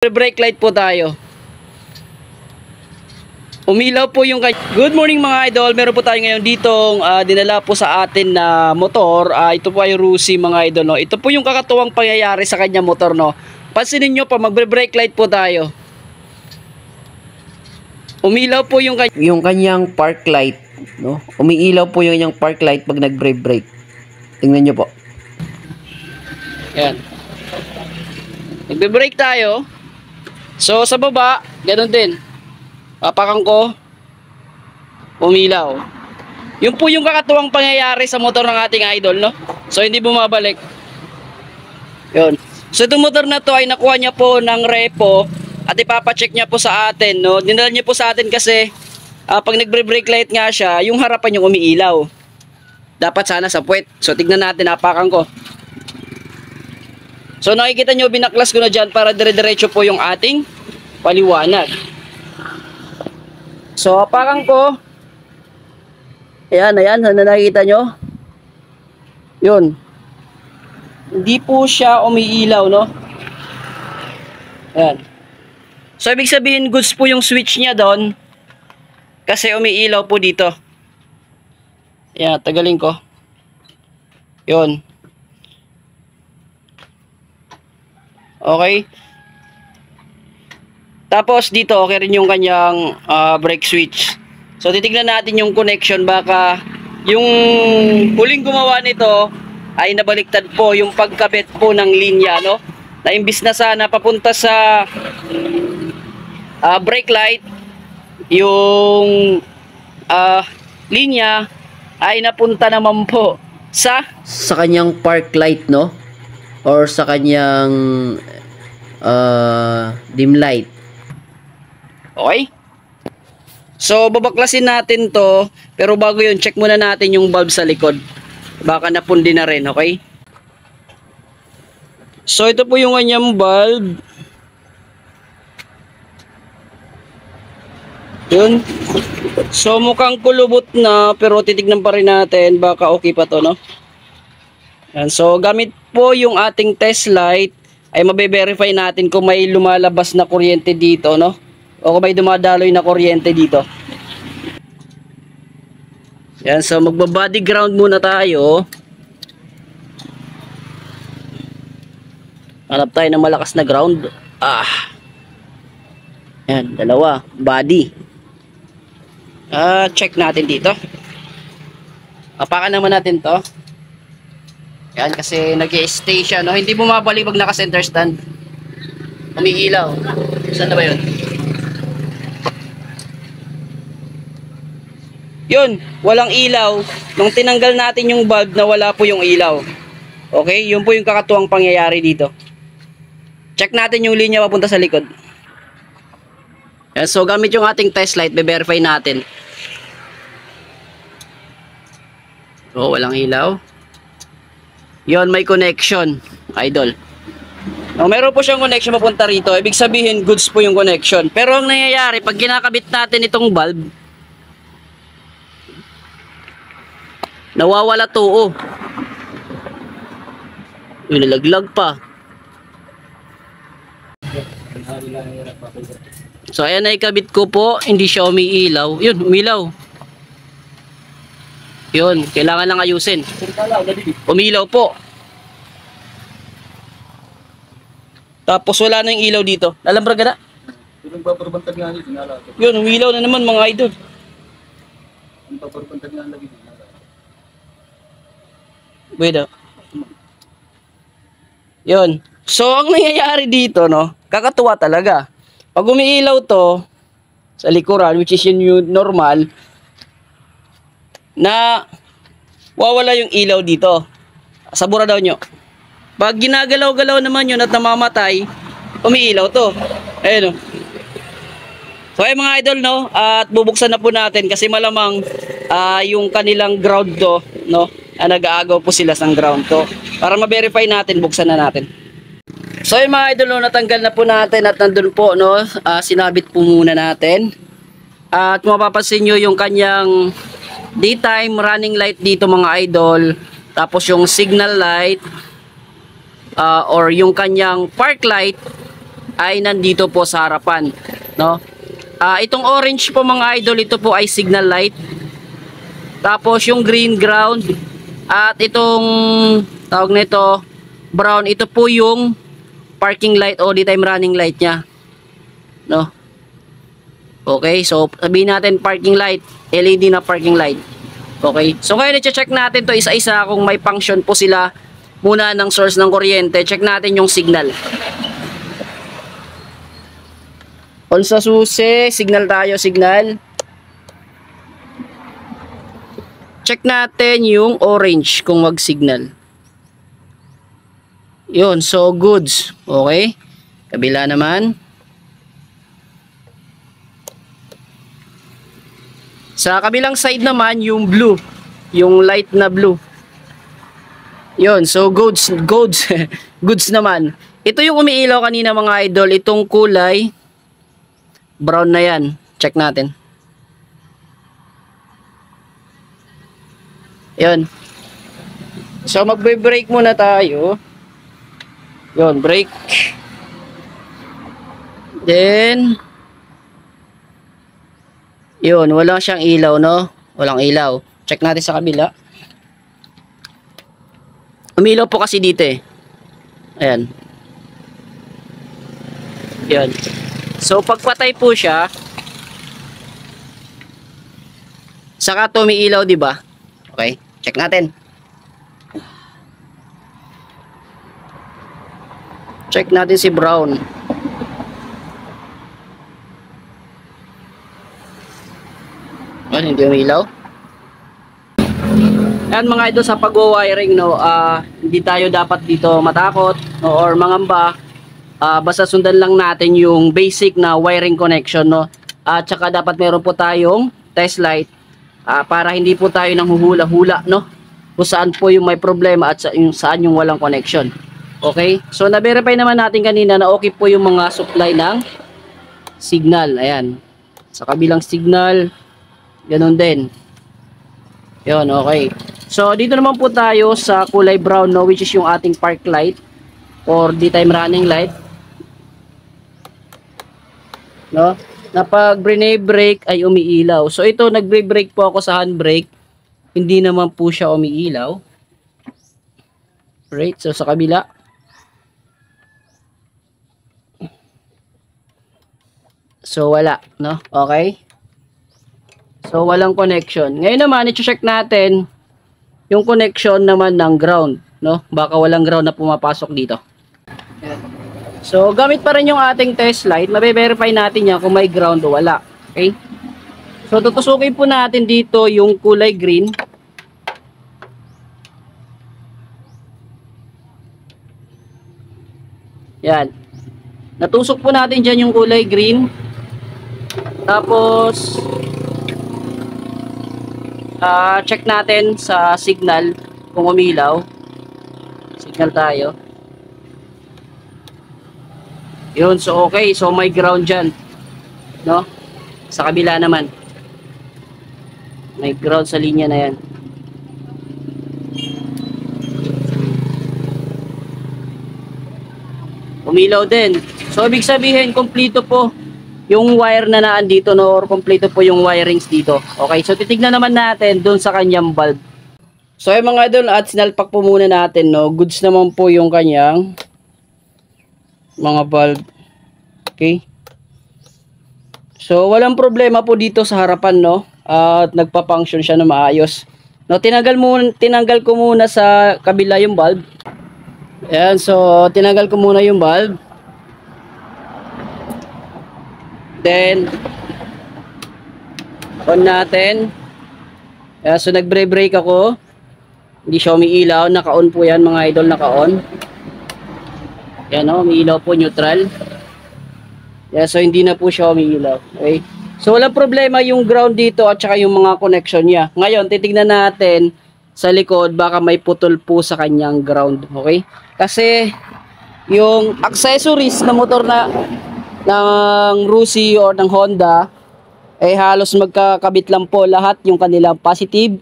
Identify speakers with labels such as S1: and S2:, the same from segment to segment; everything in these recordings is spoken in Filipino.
S1: Brake light po tayo. Umilaw po yung Good morning mga idol. Meron po tayo ngayon ditong dinala po sa atin na motor. Ito po ay Rusi mga idol, no. Ito po yung kakatuwang pangyayari sa kanya motor, no. Pansinin niyo pa, magbre-brake light po tayo. Umilaw po yung kanyang park light, no. Umiilaw po yung kanyang park light pag nagbre-brake. Tingnan niyo po. Ayan. Nagbe-brake tayo. So sa baba, ganoon din. Papakan ko, umilaw. Yun po yung kakatuwang pangyayari sa motor ng ating idol, no? So hindi bumabalik. Yun. So itong motor na to ay nakuha niya po ng repo at ipapacheck niya po sa atin, no? Dinala niya po sa atin kasi pag nagbre-brake light nga siya, yung harapan yung umiilaw. Dapat sana sa puwet. So tignan natin, napakan ko. So nakikita nyo, binaklas ko na dyan para dire-diretso po yung ating paliwanag. So apakan ko. Ayan, nakikita nyo. Yun. Hindi po siya umiilaw, no? Ayan. So ibig sabihin, goods po yung switch niya doon. Kasi umiilaw po dito. Ayan, tagalin ko. Yun. Okay. Tapos dito okay rin yung kanyang brake switch. So titignan natin yung connection, baka yung huling gumawa nito ay nabaliktad po yung pagkabit po ng linya, no? Na imbis na sana papunta sa brake light, yung linya ay napunta naman po sa kanyang park light, no? Or sa kanyang dim light. Okay? So babaklasin natin to, pero bago yun, check muna natin yung bulb sa likod. Baka napundi na rin, okay? So ito po yung kanyang bulb. Yun. So mukhang kulubot na, pero titignan pa rin natin, baka okay pa to, no? Yan. So gamit po yung ating test light ay mabe-verify natin kung may lumalabas na kuryente dito, no? O kung may dumadaloy na kuryente dito. Yan, so magba-body ground muna tayo. Hanap tayo ng malakas na ground. Yan, dalawa, body. Check natin dito. Apakan naman natin to. Yan, kasi nag-i-stay siya, no? Hindi bumabalik pag naka-center stand. Umiilaw. Saan na ba yun? Yun, walang ilaw. Nung tinanggal natin yung bulb, na wala po yung ilaw. Okay, yun po yung kakatuwang pangyayari dito. Check natin yung linya papunta sa likod. Yan, so gamit yung ating test light, be-verify natin. Oh, walang ilaw. Yon, may connection, idol. Meron po siyang connection papunta rito. Ibig sabihin, goods po yung connection. Pero ang nangyayari, pag kinakabit natin itong bulb, nawawala to, Yun, nalaglag pa. So ayan, na ikabit ko po, hindi siya umiilaw. Yun, umilaw. Yun, kailangan lang ayusin. Umilaw po. Tapos wala na yung ilaw dito. Lalambrag na. Yun, umilaw na naman mga idol. Wait up. Yun. So ang nangyayari dito, no, kakatuwa talaga. Pag umiilaw to sa likuran, which is yung normal, na wawala yung ilaw dito. Sabura daw nyo. Pag ginagalaw-galaw naman yun at namamatay, umiilaw to. Ayun, no. So ay mga idol, no, at bubuksan na po natin kasi malamang yung kanilang ground to, no, nag-aagaw po sila sa ground to. Para ma-verify natin, buksan na natin. So ay mga idol, no, natanggal na po natin at nandun po, no, sinabit po muna natin. At mapapansin nyo yung kanyang daytime running light dito mga idol, tapos yung signal light or yung kanyang park light ay nandito po sa harapan, no? Itong orange po mga idol, ito po ay signal light. Tapos yung green ground at itong tawag nito brown, ito po yung parking light o daytime running light niya, no? Okay, so sabihin natin parking light, LED na parking light. Okay, so ngayon i-check natin to isa-isa kung may function po sila muna ng source ng kuryente. Check natin yung signal. On sa susi, signal tayo, signal. Check natin yung orange kung wag signal. Yun, so goods. Okay, kabila naman. Sa kabilang side naman, yung blue. Yung light na blue. Yun, so goods. Goods naman. Ito yung umiilaw kanina mga idol. Itong kulay brown na yan. Check natin. Yun. So magbe-brake muna tayo. Yun, brake. Then yun, wala siyang ilaw, no? Walang ilaw. Check natin sa kabila. Umilaw po kasi dito eh. Ayan. Yun. So, pagpatay po siya, saka to umiilaw, di ba? Okay, check natin. Check natin si brown. Hindi umilaw. Ayan mga idol, sa pag-wiring, no, hindi tayo dapat dito matakot, no, or mangamba. Basta sundan lang natin yung basic na wiring connection, no. At saka dapat meron po tayong test light para hindi po tayo nang huhula-hula, no, kung saan po yung may problema at saan yung walang connection. Okay, so na-verify naman natin kanina na okay po yung mga supply ng signal. Ayan, sa kabilang signal ganun din. Yun, okay. So, dito naman po tayo sa kulay brown, no, which is yung ating park light or daytime running light. No? Na pag brake ay umiilaw. So, ito, nagbre-brake po ako sa handbrake. Hindi naman po siya umiilaw. Right? So, sa kabila. So, wala, no? Okay? So, walang connection. Ngayon naman, i-check natin yung connection naman ng ground, no? Baka walang ground na pumapasok dito. So, gamit pa rin yung ating test light. Mabe-verify natin yan kung may ground o wala. Okay? So, tutusukin po natin dito yung kulay green. Yan. Natusok po natin dyan yung kulay green. Tapos check natin sa signal kung umilaw. Signal tayo. Yun, so okay. So may ground dyan, no? Sa kabila naman may ground sa linya na yan. Umilaw din. So ibig sabihin kompleto po yung wire na naandito, no, or kompleto po yung wirings dito. Okay, so titignan naman natin dun sa kanyang bulb. So ay mga idol, at sinalpak po muna natin, no. Goods naman po yung kanyang mga bulb. Okay. So walang problema po dito sa harapan, no. At nagpa-function siya na maayos. No, tinanggal ko muna sa kabila yung bulb. Ayan, so tinanggal ko muna yung bulb. Then on natin. So nagbre-brake ako. Hindi siya umiilaw, naka-on po yan mga idol, naka-on. Yan o, umiilaw po, neutral. So hindi na po siya umiilaw. Okay. So walang problema yung ground dito at saka yung mga connection niya. Ngayon titignan natin sa likod, baka may putol po sa kanyang ground. Okay. Kasi yung accessories na motor na ng Rusi or ng Honda ay halos magkakabit lang po lahat yung kanilang positive,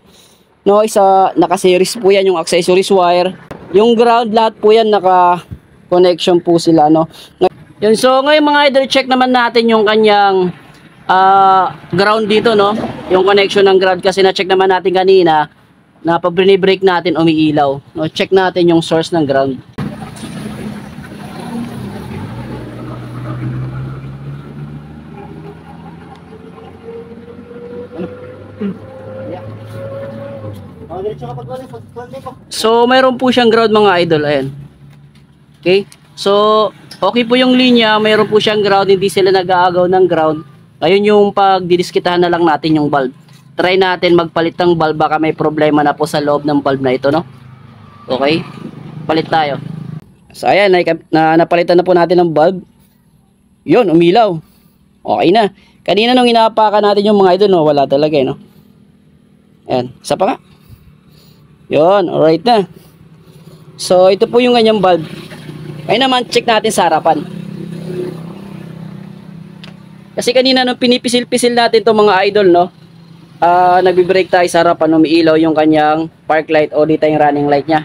S1: no, isa naka-series po yan yung accessories wire, yung ground, lahat po yan naka connection po sila, no. Yun, so ngayon mga idol, check naman natin yung kanyang ground dito, no? Yung connection ng ground kasi na-check naman natin kanina na pag break natin umiilaw. No? Check natin yung source ng ground. So, mayroon po siyang ground mga idol. Ayan. Okay? So, okay po yung linya. Mayroon po siyang ground. Hindi sila nag-aagaw ng ground. Ngayon yung pagdidiskitahan na lang natin yung bulb. Try natin magpalit ng bulb. Baka may problema na po sa loob ng bulb na ito, no? Okay? Palit tayo. So, ayan. Napalitan na po natin ng bulb. Yun, umilaw. Okay na. Kanina nung inapakan natin yung mga idol, no? Wala talaga, no? Ayan. Isa pa nga. Yun, alright na. So, ito po yung kanyang bulb. Ngayon naman, check natin sa harapan. Kasi kanina nung pinipisil-pisil natin itong mga idol, no? Nagbe-break tayo sa harapan, umiilaw yung kanyang park light o dito yung running light niya.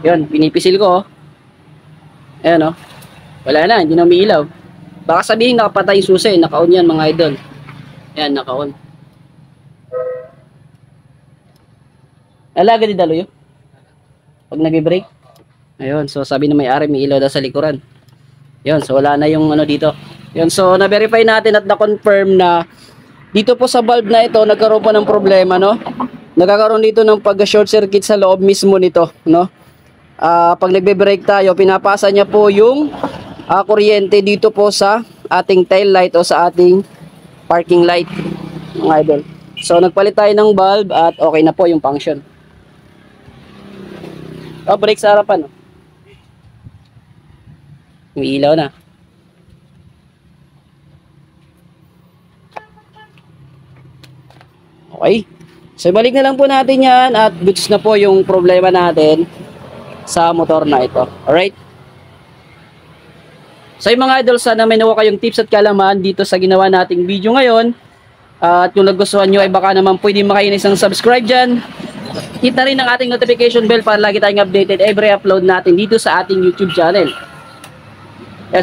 S1: Yun, pinipisil ko, oh. Ayan, oh. Wala na, hindi na umiilaw. Baka sabihin nakapatay yung susi, naka-on yan mga idol. Ayan, naka-on. Alaga di dalo yun. Pag nag-break. Ayun, so sabi na may-ari may ilaw daw sa likuran. Yun, so wala na yung ano dito. Yun, so na-verify natin at na-confirm na dito po sa bulb na ito nagkaroon pa ng problema, no? Nagkakaroon dito ng pag-short circuit sa loob mismo nito, no? Pag nagbe-break tayo, pinapasa niya po yung kuryente dito po sa ating tail light o sa ating parking light, mga idol. So nagpalit tayo ng bulb at okay na po yung function. Break sa harapan. May ilaw na. Okay. So balik na lang po natin yan at goods na po yung problema natin sa motor na ito. Alright. So yung mga idol, sana may nakuha kayong tips at kalaman dito sa ginawa nating video ngayon. At kung nagustuhan nyo ay baka naman pwede makain isang subscribe dyan. Hit na rin ang ating notification bell para lagi tayong updated every upload natin dito sa ating YouTube channel.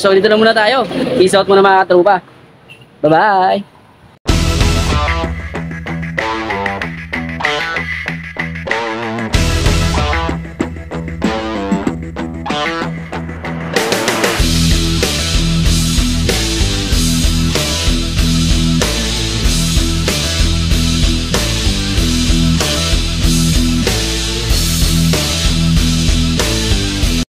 S1: So dito na muna tayo. Peace out muna mga katropa. Bye bye.